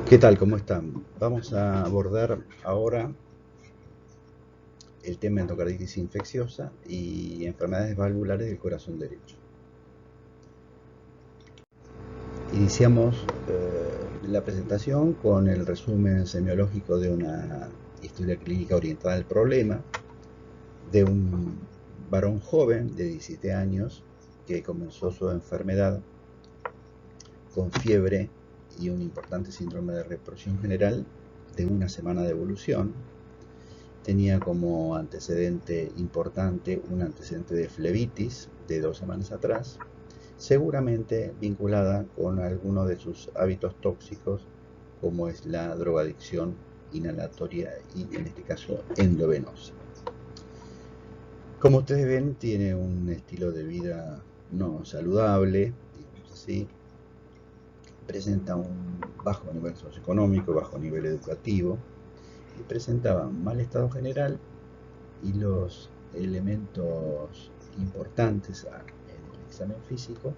¿Qué tal? ¿Cómo están? Vamos a abordar ahora el tema endocarditis infecciosa y enfermedades valvulares del corazón derecho. Iniciamos la presentación con el resumen semiológico de una historia clínica orientada al problema de un varón joven de 17 años que comenzó su enfermedad con fiebre y un importante síndrome de represión general de una semana de evolución. Tenía como antecedente importante un antecedente de flebitis de 2 semanas atrás, seguramente vinculada con alguno de sus hábitos tóxicos, como es la drogadicción inhalatoria y, en este caso, endovenosa. Como ustedes ven, tiene un estilo de vida no saludable, digamos así. Presenta un bajo nivel socioeconómico, bajo nivel educativo, y presentaba un mal estado general. Y los elementos importantes en el examen físico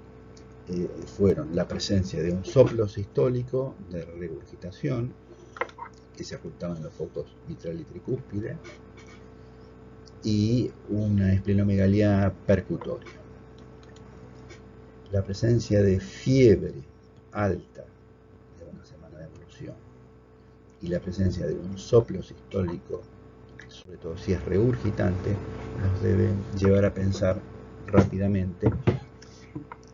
fueron la presencia de un soplo sistólico de regurgitación que se ocultaba en los focos mitral y tricúspide y una esplenomegalia percutoria. La presencia de fiebre alta de una semana de evolución y la presencia de un soplo sistólico, sobre todo si es regurgitante, nos debe llevar a pensar rápidamente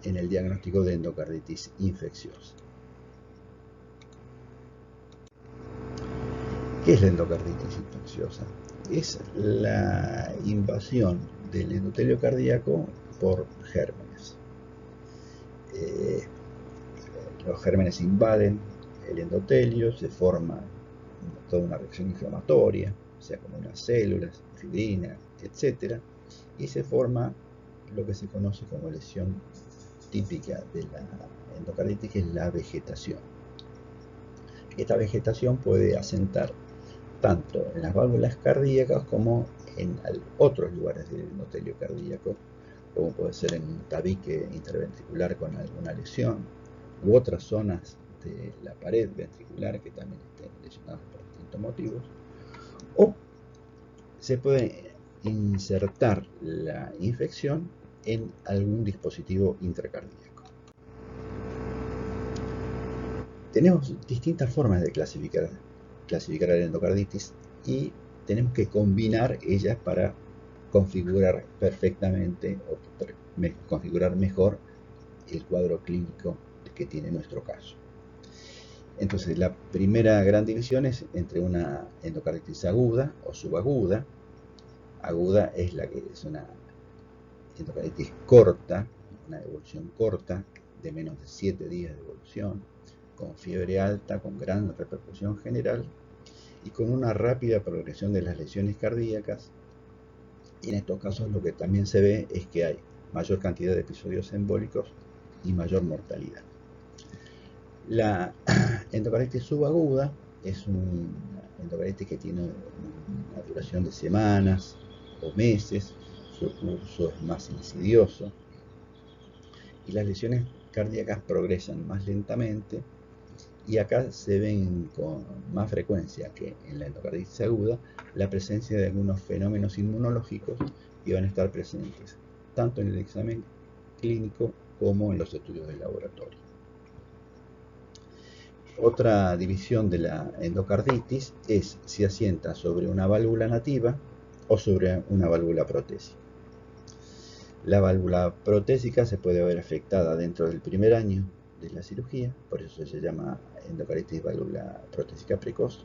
en el diagnóstico de endocarditis infecciosa. ¿Qué es la endocarditis infecciosa? Es la invasión del endotelio cardíaco por gérmenes. Los gérmenes invaden el endotelio, se forma toda una reacción inflamatoria, o sea, como unas células, fibrina, etc. Y se forma lo que se conoce como lesión típica de la endocarditis, que es la vegetación. Esta vegetación puede asentar tanto en las válvulas cardíacas como en otros lugares del endotelio cardíaco, como puede ser en un tabique interventricular con alguna lesión, u otras zonas de la pared ventricular que también estén lesionadas por distintos motivos, o se puede insertar la infección en algún dispositivo intracardíaco. Tenemos distintas formas de clasificar la endocarditis y tenemos que combinar ellas para configurar perfectamente o configurar mejor el cuadro clínico que tiene nuestro caso. Entonces, la primera gran división es entre una endocarditis aguda o subaguda. Aguda es la que es una endocarditis corta, una evolución corta de menos de 7 días de evolución, con fiebre alta, con gran repercusión general y con una rápida progresión de las lesiones cardíacas. Y en estos casos lo que también se ve es que hay mayor cantidad de episodios embólicos y mayor mortalidad. La endocarditis subaguda es una endocarditis que tiene una duración de semanas o meses, su curso es más insidioso y las lesiones cardíacas progresan más lentamente, y acá se ven con más frecuencia que en la endocarditis aguda la presencia de algunos fenómenos inmunológicos que van a estar presentes tanto en el examen clínico como en los estudios de laboratorio. Otra división de la endocarditis es si asienta sobre una válvula nativa o sobre una válvula protésica. La válvula protésica se puede ver afectada dentro del primer año de la cirugía, por eso se llama endocarditis válvula protésica precoz,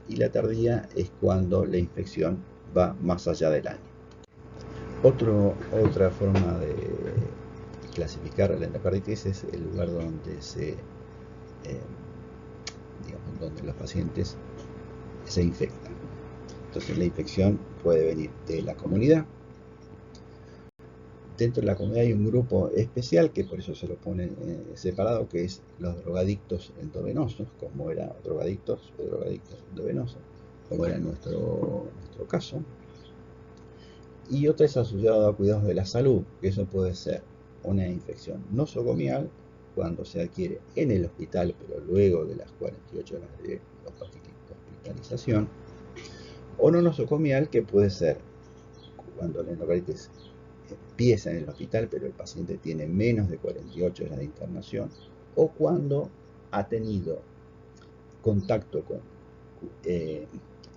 y la tardía es cuando la infección va más allá del año. Otra forma de clasificar la endocarditis es el lugar donde los pacientes se infectan. Entonces la infección puede venir de la comunidad. Dentro de la comunidad hay un grupo especial que por eso se lo pone separado, que es los drogadictos endovenosos, como era drogadictos o drogadictos endovenosos, como era nuestro caso. Y otra es asociada a cuidados de la salud, que eso puede ser una infección nosocomial cuando se adquiere en el hospital, pero luego de las 48 horas de hospitalización, o no nosocomial, que puede ser cuando la endocarditis empieza en el hospital, pero el paciente tiene menos de 48 horas de internación, o cuando ha tenido contacto con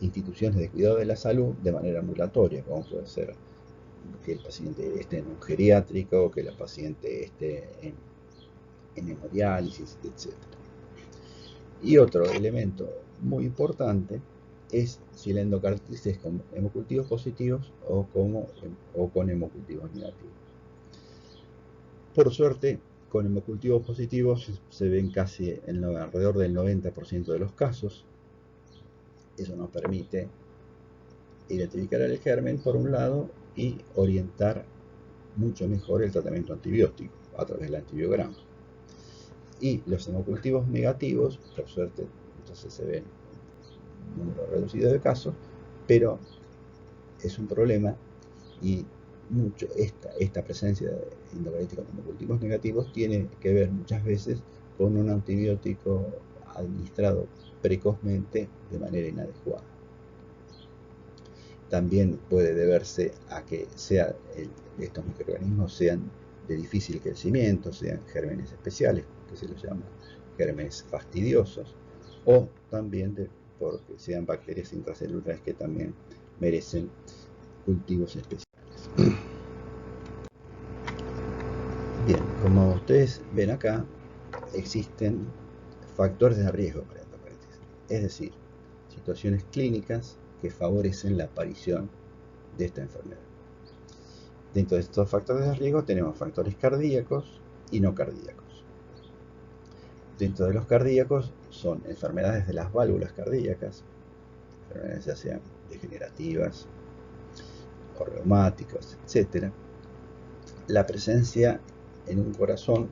instituciones de cuidado de la salud de manera ambulatoria, como puede ser que el paciente esté en un geriátrico, que la paciente esté en hemodiálisis, etc. Y otro elemento muy importante es si la endocarditis es con hemocultivos positivos o con hemocultivos negativos. Por suerte, con hemocultivos positivos se ven casi alrededor del 90% de los casos. Eso nos permite identificar el germen por un lado y orientar mucho mejor el tratamiento antibiótico a través del antibiograma. Y los hemocultivos negativos, por suerte, entonces se ven un número reducido de casos, pero es un problema y esta presencia de endocarditis con hemocultivos negativos tiene que ver muchas veces con un antibiótico administrado precozmente de manera inadecuada. También puede deberse a que estos microorganismos sean de difícil crecimiento, sean gérmenes especiales, que se los llama gérmenes fastidiosos, o también porque sean bacterias intracelulares que también merecen cultivos especiales. Bien, como ustedes ven acá, existen factores de riesgo para endocarditis, es decir, situaciones clínicas que favorecen la aparición de esta enfermedad. Dentro de estos factores de riesgo tenemos factores cardíacos y no cardíacos. Dentro de los cardíacos son enfermedades de las válvulas cardíacas, enfermedades ya sean degenerativas o reumáticas, etc. La presencia en un corazón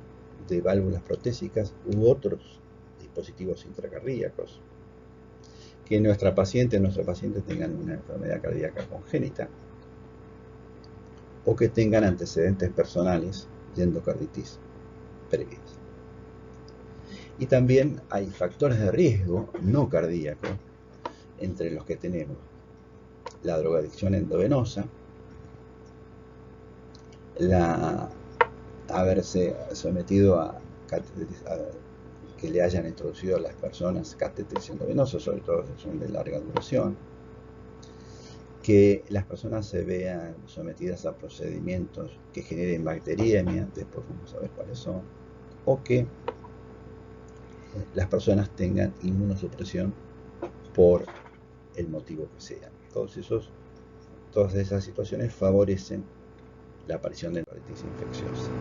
de válvulas protésicas u otros dispositivos intracardíacos, que nuestra paciente tengan una enfermedad cardíaca congénita o que tengan antecedentes personales de endocarditis previas. Y también hay factores de riesgo no cardíaco, entre los que tenemos la drogadicción endovenosa, haberse sometido a que le hayan introducido a las personas catéteres endovenosos, sobre todo si son de larga duración, que las personas se vean sometidas a procedimientos que generen bacteriemia, después vamos a ver cuáles son, o que las personas tengan inmunosupresión por el motivo que sea. Todas esas situaciones favorecen la aparición de endocarditis infecciosa.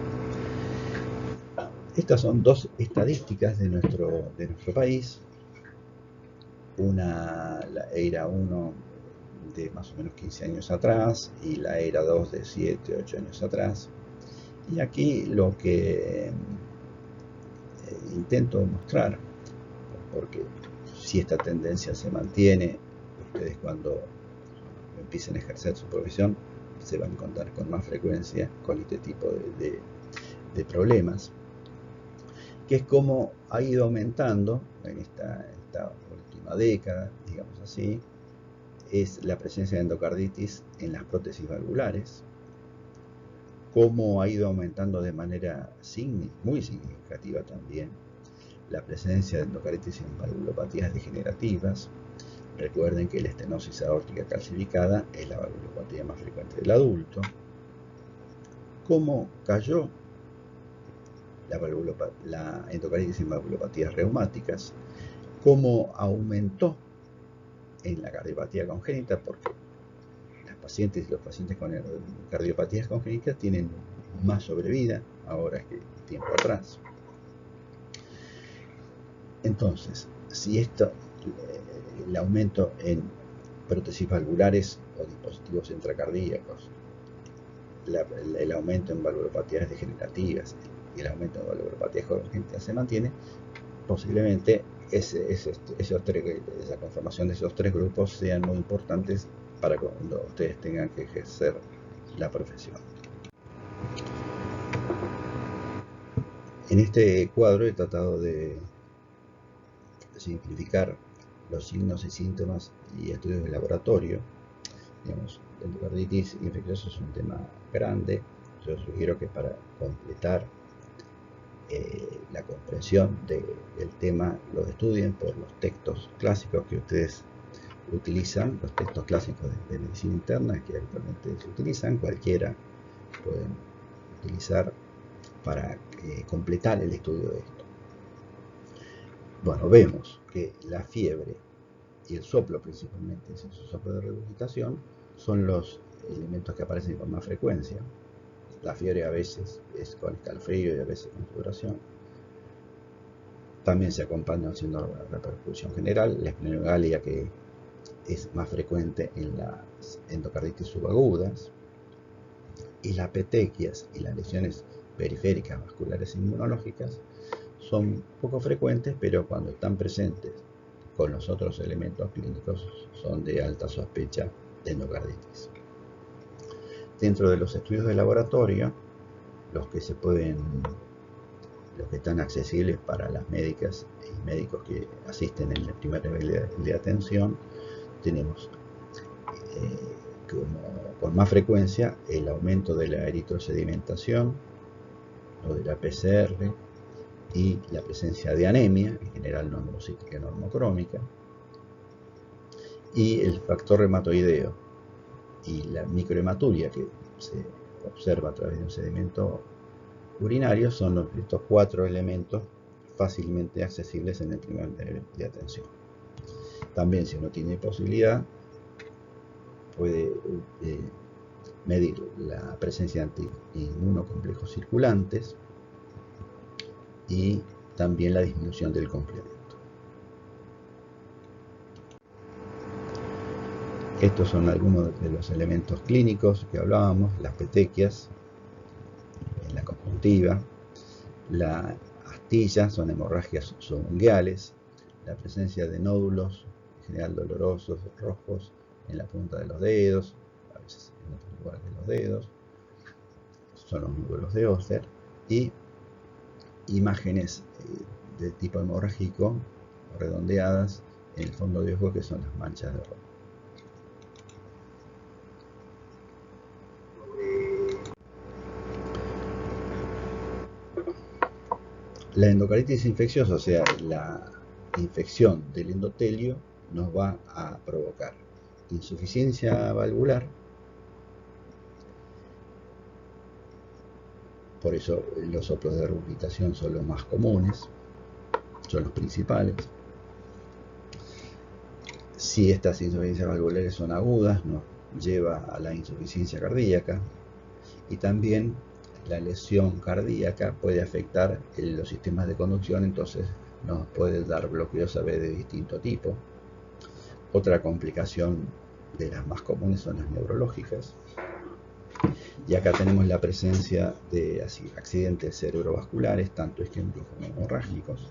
Estas son dos estadísticas de nuestro país. La ERA 1 de más o menos 15 años atrás y la ERA 2 de 7, 8 años atrás. Y aquí lo que intento mostrar, porque si esta tendencia se mantiene, ustedes cuando empiecen a ejercer su profesión se van a encontrar con más frecuencia con este tipo de problemas, que es como ha ido aumentando en esta última década, digamos así, es la presencia de endocarditis en las prótesis valvulares, cómo ha ido aumentando de manera muy significativa también la presencia de endocarditis en valvulopatías degenerativas. Recuerden que la estenosis aórtica calcificada es la valvulopatía más frecuente del adulto. Cómo cayó la endocarditis en valvulopatías reumáticas, cómo aumentó en la cardiopatía congénita, porque los pacientes con cardiopatías congénitas tienen más sobrevida ahora que tiempo atrás. Entonces, si el aumento en prótesis valvulares o dispositivos intracardíacos, el aumento en valvulopatías degenerativas y el aumento en valvulopatías congénitas se mantiene, posiblemente esa conformación de esos tres grupos sean muy importantes para cuando ustedes tengan que ejercer la profesión. En este cuadro he tratado de simplificar los signos y síntomas y estudios de laboratorio. Digamos, la endocarditis infecciosa es un tema grande. Yo sugiero que para completar la comprensión del tema lo estudien por los textos clásicos que ustedes utilizan, los textos clásicos de medicina interna que actualmente se utilizan, cualquiera pueden utilizar para completar el estudio de esto. Bueno, vemos que la fiebre y el soplo, principalmente ese soplo de regurgitación, son los elementos que aparecen con más frecuencia. La fiebre a veces es con escalofrío y a veces con sudoración. También se acompaña haciendo la repercusión general, la esplenomegalia, que es más frecuente en las endocarditis subagudas, y las petequias y las lesiones periféricas vasculares inmunológicas son poco frecuentes, pero cuando están presentes con los otros elementos clínicos son de alta sospecha de endocarditis. Dentro de los estudios de laboratorio, los que están accesibles para las médicas y médicos que asisten en el primer nivel de atención, tenemos con más frecuencia el aumento de la eritrosedimentación o de la PCR y la presencia de anemia, en general normocítica normocrómica, y el factor reumatoideo y la microhematuria que se observa a través de un sedimento urinario son estos 4 elementos fácilmente accesibles en el primer nivel de atención. También, si uno tiene posibilidad, puede medir la presencia de antiinmunocomplejos circulantes y también la disminución del complemento. Estos son algunos de los elementos clínicos que hablábamos: las petequias en la conjuntiva, la astilla, son hemorragias subunguales, la presencia de nódulos, en general dolorosos, rojos, en la punta de los dedos, a veces en otros lugares de los dedos, son los núcleos de Oster, y imágenes de tipo hemorrágico redondeadas en el fondo de ojo, que son las manchas de rojo. La endocarditis infecciosa, o sea, la infección del endotelio, nos va a provocar insuficiencia valvular. Por eso los soplos de regurgitación son los más comunes, son los principales. Si estas insuficiencias valvulares son agudas, nos lleva a la insuficiencia cardíaca, y también la lesión cardíaca puede afectar los sistemas de conducción, entonces nos puede dar bloqueos AV de distinto tipo. Otra complicación de las más comunes son las neurológicas. Y acá tenemos la presencia de accidentes cerebrovasculares, tanto isquémicos como hemorrágicos.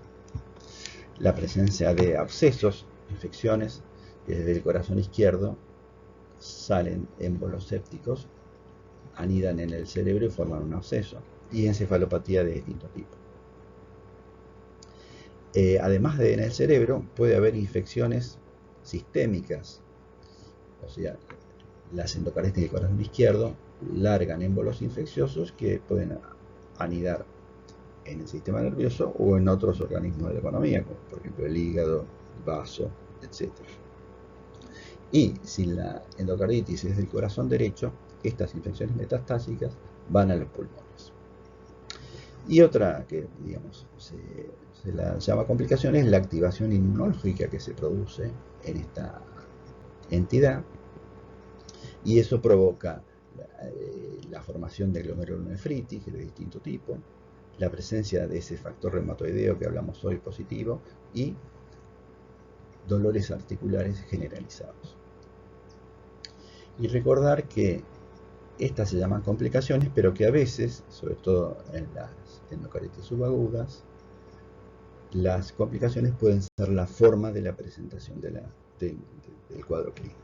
La presencia de abscesos, infecciones, que desde el corazón izquierdo salen émbolos sépticos, anidan en el cerebro y forman un absceso. Y encefalopatía de distinto tipo. Además de en el cerebro, puede haber infecciones sistémicas, o sea, las endocarditis del corazón izquierdo largan émbolos infecciosos que pueden anidar en el sistema nervioso o en otros organismos de la economía, como por ejemplo el hígado, el vaso, etc. Y si la endocarditis es del corazón derecho, estas infecciones metastásicas van a los pulmones. Y otra que, digamos, se la llama complicación es la activación inmunológica que se produce en esta entidad, y eso provoca la formación de glomerulonefritis de distinto tipo, la presencia de ese factor reumatoideo que hablamos hoy positivo, y dolores articulares generalizados. Y recordar que estas se llaman complicaciones, pero que a veces, sobre todo en las endocarditis subagudas, las complicaciones pueden ser la forma de la presentación del cuadro clínico.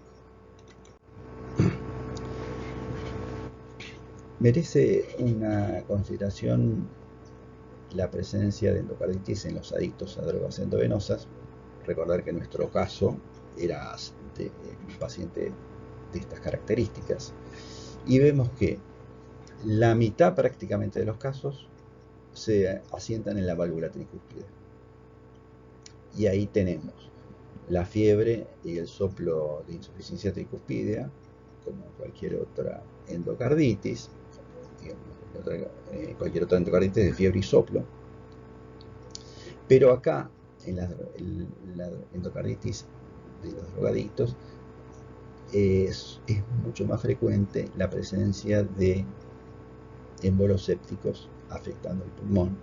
Merece una consideración la presencia de endocarditis en los adictos a drogas endovenosas. Recordar que en nuestro caso era un paciente de estas características. Y vemos que la mitad prácticamente de los casos se asientan en la válvula tricúspide. Y ahí tenemos la fiebre y el soplo de insuficiencia tricúspidea, como cualquier otra endocarditis, cualquier otra endocarditis de fiebre y soplo. Pero acá, en la endocarditis de los drogadictos, es mucho más frecuente la presencia de émbolos sépticos afectando el pulmón,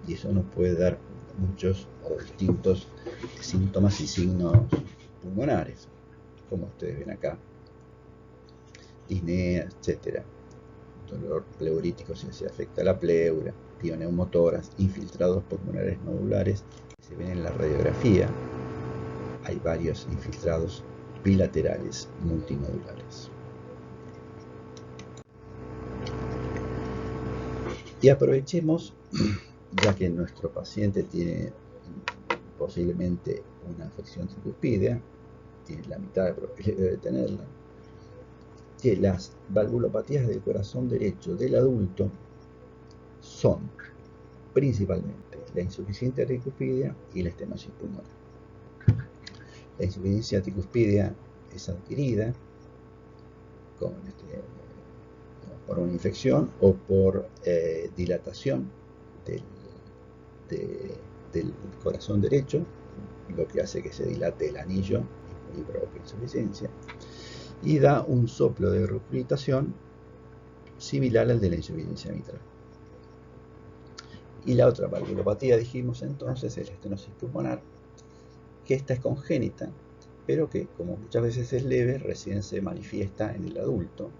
y eso nos puede dar muchos o distintos síntomas y signos pulmonares, como ustedes ven acá: disnea, etcétera, dolor pleurítico si se afecta la pleura, pioneumotoras, infiltrados pulmonares nodulares. Se ven en la radiografía, hay varios infiltrados bilaterales multinodulares. Y aprovechemos, ya que nuestro paciente tiene posiblemente una afección tricúspidea, tiene la mitad de probabilidad de tenerla, que las valvulopatías del corazón derecho del adulto son principalmente la insuficiencia tricúspidea y la estenosis pulmonar. La insuficiencia tricúspidea es adquirida por una infección o por dilatación del corazón derecho, lo que hace que se dilate el anillo y provoca insuficiencia, y da un soplo de regurgitación similar al de la insuficiencia mitral. Y la otra valvulopatía, dijimos entonces, es la estenosis pulmonar, que esta es congénita, pero que, como muchas veces es leve, recién se manifiesta en el adulto.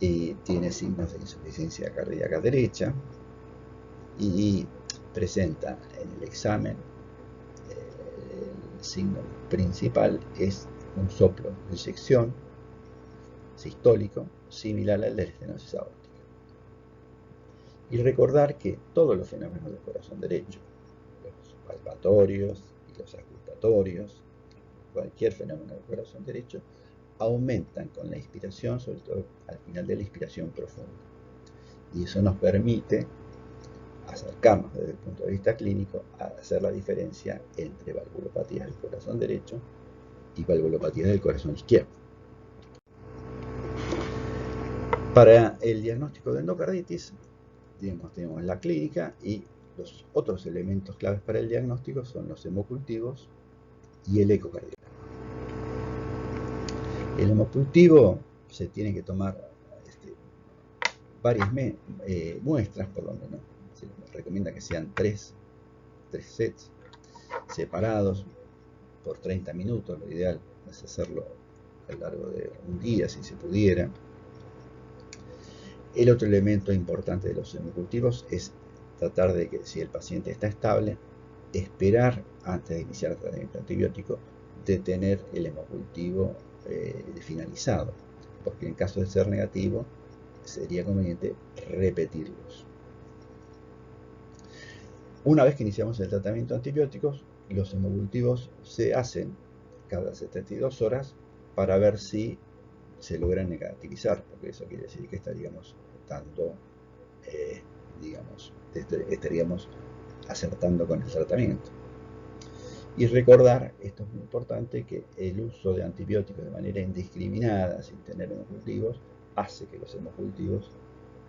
Y tiene signos de insuficiencia cardíaca derecha y presenta en el examen, el signo principal es un soplo de eyección sistólico similar al de la estenosis aórtica. Y recordar que todos los fenómenos del corazón derecho, los palpatorios y los auscultatorios, cualquier fenómeno del corazón derecho, aumentan con la inspiración, sobre todo al final de la inspiración profunda. Y eso nos permite acercarnos desde el punto de vista clínico a hacer la diferencia entre valvulopatías del corazón derecho y valvulopatías del corazón izquierdo. Para el diagnóstico de endocarditis, tenemos la clínica, y los otros elementos claves para el diagnóstico son los hemocultivos y el ecocardiograma. El hemocultivo se tiene que tomar varias muestras, por lo menos. Se recomienda que sean tres sets separados por 30 minutos. Lo ideal es hacerlo a lo largo de un día, si se pudiera. El otro elemento importante de los hemocultivos es tratar de que, si el paciente está estable, esperar antes de iniciar el tratamiento antibiótico, detener el hemocultivo finalizado, porque en caso de ser negativo sería conveniente repetirlos. Una vez que iniciamos el tratamiento antibiótico, los hemocultivos se hacen cada 72 horas para ver si se logran negativizar, porque eso quiere decir que estaríamos estaríamos acertando con el tratamiento. Y recordar, esto es muy importante, que el uso de antibióticos de manera indiscriminada, sin tener hemocultivos, hace que los hemocultivos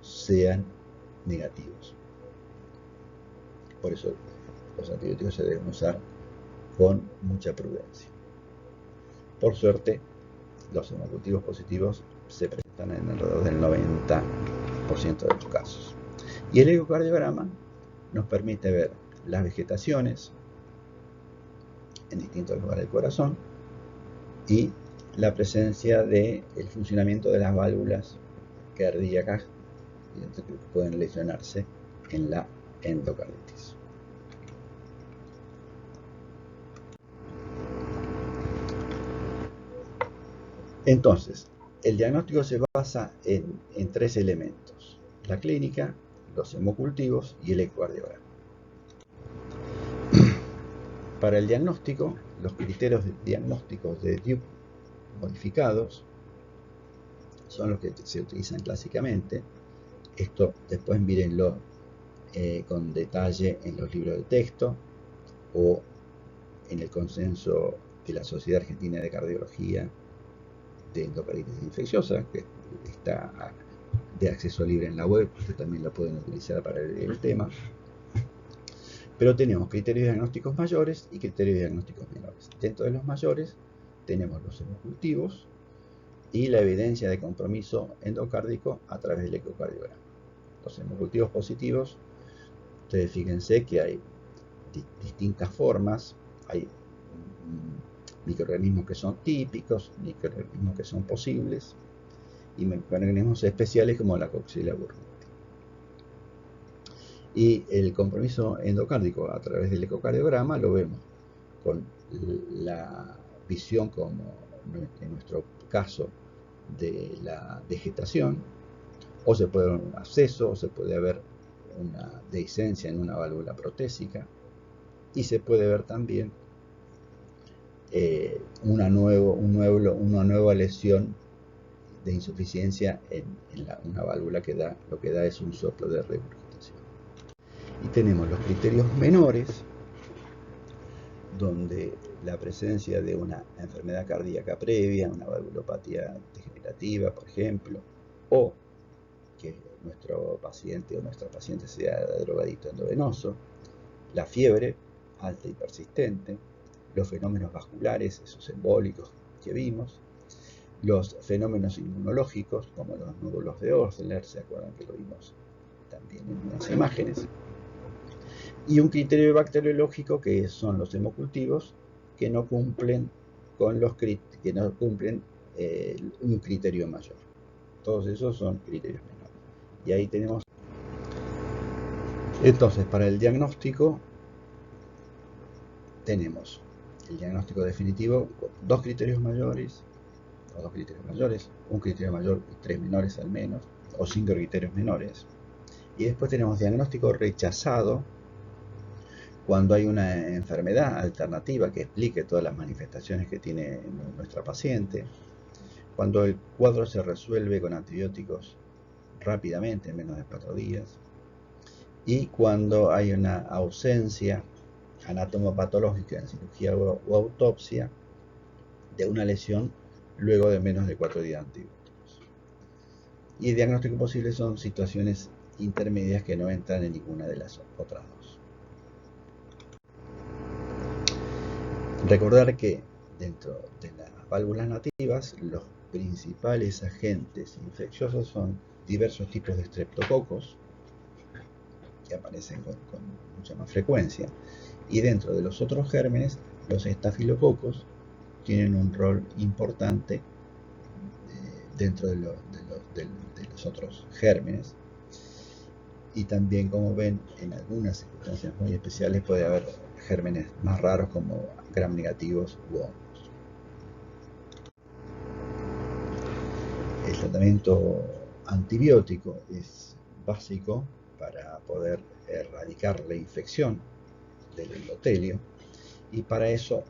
sean negativos. Por eso los antibióticos se deben usar con mucha prudencia. Por suerte, los hemocultivos positivos se presentan en alrededor del 90% de los casos. Y el ecocardiograma nos permite ver las vegetaciones en distintos lugares del corazón y la presencia del funcionamiento de las válvulas cardíacas que pueden lesionarse en la endocarditis. Entonces, el diagnóstico se basa en tres elementos: la clínica, los hemocultivos y el ecocardiograma. Para el diagnóstico, los criterios diagnósticos de Duke modificados son los que se utilizan clásicamente. Esto después mírenlo con detalle en los libros de texto o en el consenso de la Sociedad Argentina de Cardiología de Endocarditis Infecciosa, que está de acceso libre en la web. Ustedes también la pueden utilizar para el tema. Pero tenemos criterios diagnósticos mayores y criterios diagnósticos menores. Dentro de los mayores tenemos los hemocultivos y la evidencia de compromiso endocárdico a través del ecocardiograma. Los hemocultivos positivos, ustedes fíjense que hay distintas formas. Hay microorganismos que son típicos, microorganismos que son posibles y microorganismos especiales como la Coxiella burgdorferi. Y el compromiso endocárdico a través del ecocardiograma lo vemos con la visión, como en nuestro caso, de la vegetación, o se puede ver un absceso, o se puede ver una dehiscencia en una válvula protésica, y se puede ver también una nueva lesión de insuficiencia en una válvula que lo que da es un soplo de regurgitación. Y tenemos los criterios menores, donde la presencia de una enfermedad cardíaca previa, una valvulopatía degenerativa, por ejemplo, o que nuestro paciente o nuestra paciente sea drogadicto endovenoso, la fiebre alta y persistente, los fenómenos vasculares, esos embólicos que vimos, los fenómenos inmunológicos, como los nódulos de Osler, ¿se acuerdan que lo vimos también en unas imágenes? Y un criterio bacteriológico que son los hemocultivos que no cumplen con un criterio mayor. Todos esos son criterios menores. Y ahí tenemos. Entonces, para el diagnóstico tenemos el diagnóstico definitivo con dos criterios mayores, un criterio mayor y tres menores al menos, o 5 criterios menores. Y después tenemos diagnóstico rechazado cuando hay una enfermedad alternativa que explique todas las manifestaciones que tiene nuestra paciente, cuando el cuadro se resuelve con antibióticos rápidamente, en menos de 4 días, y cuando hay una ausencia anatomopatológica en cirugía o autopsia de una lesión luego de menos de 4 días de antibióticos. Y el diagnóstico posible son situaciones intermedias que no entran en ninguna de las otras dos. Recordar que dentro de las válvulas nativas los principales agentes infecciosos son diversos tipos de streptococos que aparecen con mucha más frecuencia, y dentro de los otros gérmenes los estafilococos tienen un rol importante dentro de los otros gérmenes. Y también, como ven, en algunas circunstancias muy especiales puede haber gérmenes más raros como gram negativos u hongos. El tratamiento antibiótico es básico para poder erradicar la infección del endotelio, y para eso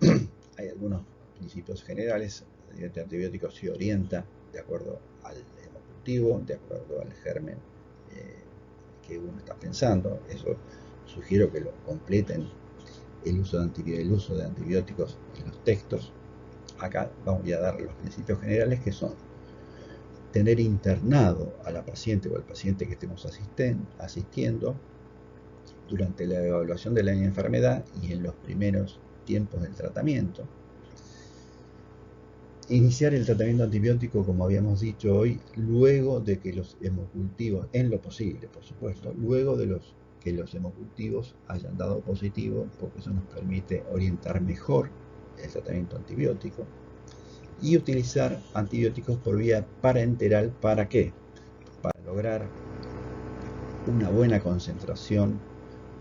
hay algunos principios generales. El antibiótico se orienta de acuerdo al hemocultivo, de acuerdo al germen que uno está pensando. Eso sugiero que lo completen el uso de antibióticos en los textos. Acá voy a dar los principios generales, que son tener internado a la paciente o al paciente que estemos asistiendo durante la evaluación de la enfermedad y en los primeros tiempos del tratamiento. Iniciar el tratamiento antibiótico, como habíamos dicho hoy, luego de que los hemocultivos, en lo posible, por supuesto, luego de que los hemocultivos hayan dado positivo, porque eso nos permite orientar mejor el tratamiento antibiótico, y utilizar antibióticos por vía parenteral. ¿Para qué? Para lograr una buena concentración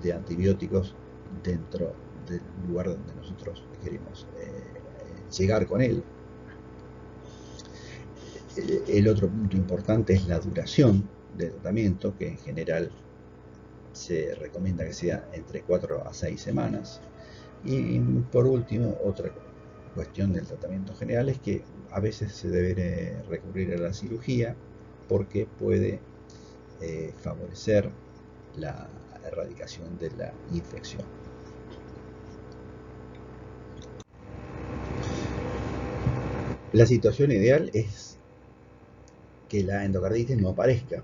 de antibióticos dentro del lugar donde nosotros queremos llegar con él. El otro punto importante es la duración del tratamiento, que en general se recomienda que sea entre 4 a 6 semanas. Y por último, otra cuestión del tratamiento general es que a veces se debe recurrir a la cirugía porque puede favorecer la erradicación de la infección. La situación ideal es que la endocarditis no aparezca.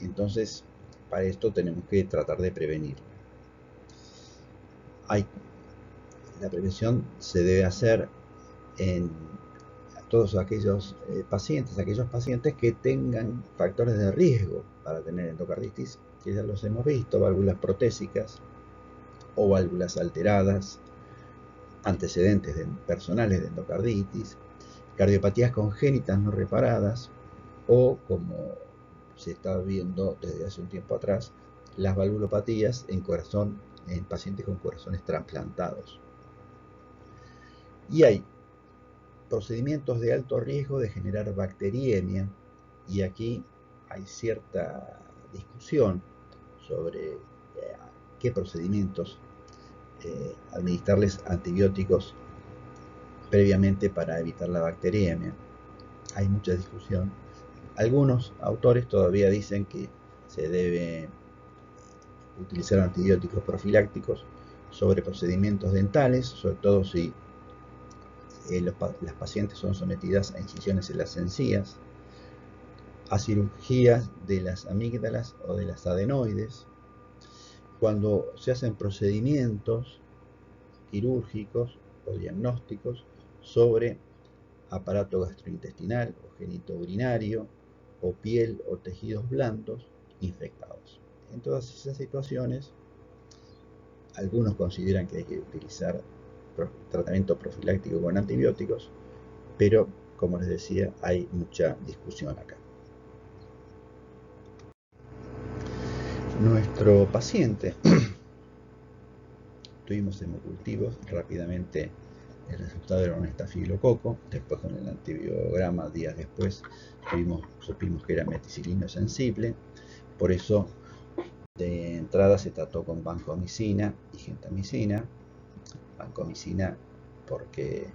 Entonces, para esto tenemos que tratar de prevenir. La prevención se debe hacer en todos aquellos pacientes que tengan factores de riesgo para tener endocarditis, que ya los hemos visto: válvulas protésicas o válvulas alteradas, antecedentes personales de endocarditis, cardiopatías congénitas no reparadas, o, como se está viendo desde hace un tiempo atrás, las valvulopatías en pacientes con corazones trasplantados. Y hay procedimientos de alto riesgo de generar bacteriemia, y aquí hay cierta discusión sobre qué procedimientos administrarles antibióticos previamente para evitar la bacteriemia. Hay mucha discusión. Algunos autores todavía dicen que se debe utilizar antibióticos profilácticos sobre procedimientos dentales, sobre todo si las pacientes son sometidas a incisiones en las encías, a cirugías de las amígdalas o de las adenoides, cuando se hacen procedimientos quirúrgicos o diagnósticos sobre aparato gastrointestinal o genitourinario, o piel o tejidos blandos infectados. En todas esas situaciones, algunos consideran que hay que utilizar tratamiento profiláctico con antibióticos, pero, como les decía, hay mucha discusión acá. Nuestro paciente tuvimos hemocultivos, rápidamente el resultado era un estafilococo. Después, con el antibiograma días después, supimos que era meticilino sensible. Por eso, de entrada se trató con vancomicina y gentamicina. Vancomicina porque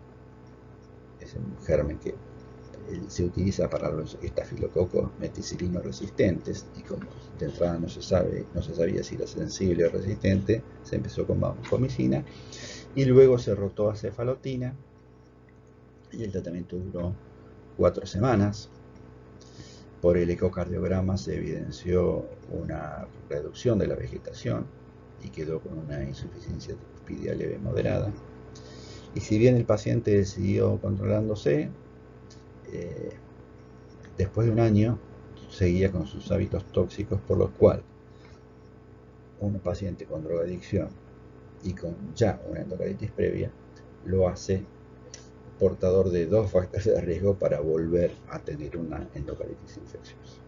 es un germen que se utiliza para los estafilococos meticilino resistentes, y como de entrada no se sabía si era sensible o resistente, se empezó con vancomicina y luego se rotó a cefalotina, y el tratamiento duró 4 semanas. Por el ecocardiograma se evidenció una reducción de la vegetación y quedó con una insuficiencia cuspidia leve moderada. Y si bien el paciente siguió controlándose, después de un año seguía con sus hábitos tóxicos, por lo cual un paciente con drogadicción y con ya una endocarditis previa lo hace portador de 2 factores de riesgo para volver a tener una endocarditis infecciosa.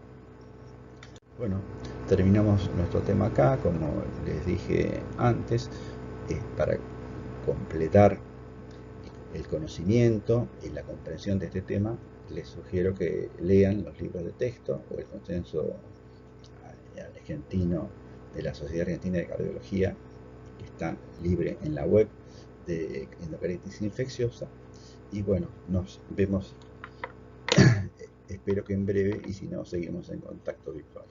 Bueno, terminamos nuestro tema acá. Como les dije antes, para completar el conocimiento y la comprensión de este tema, les sugiero que lean los libros de texto o el consenso argentino de la Sociedad Argentina de Cardiología, que está libre en la web, de endocarditis infecciosa. Y bueno, nos vemos espero que en breve, y si no, seguimos en contacto virtual.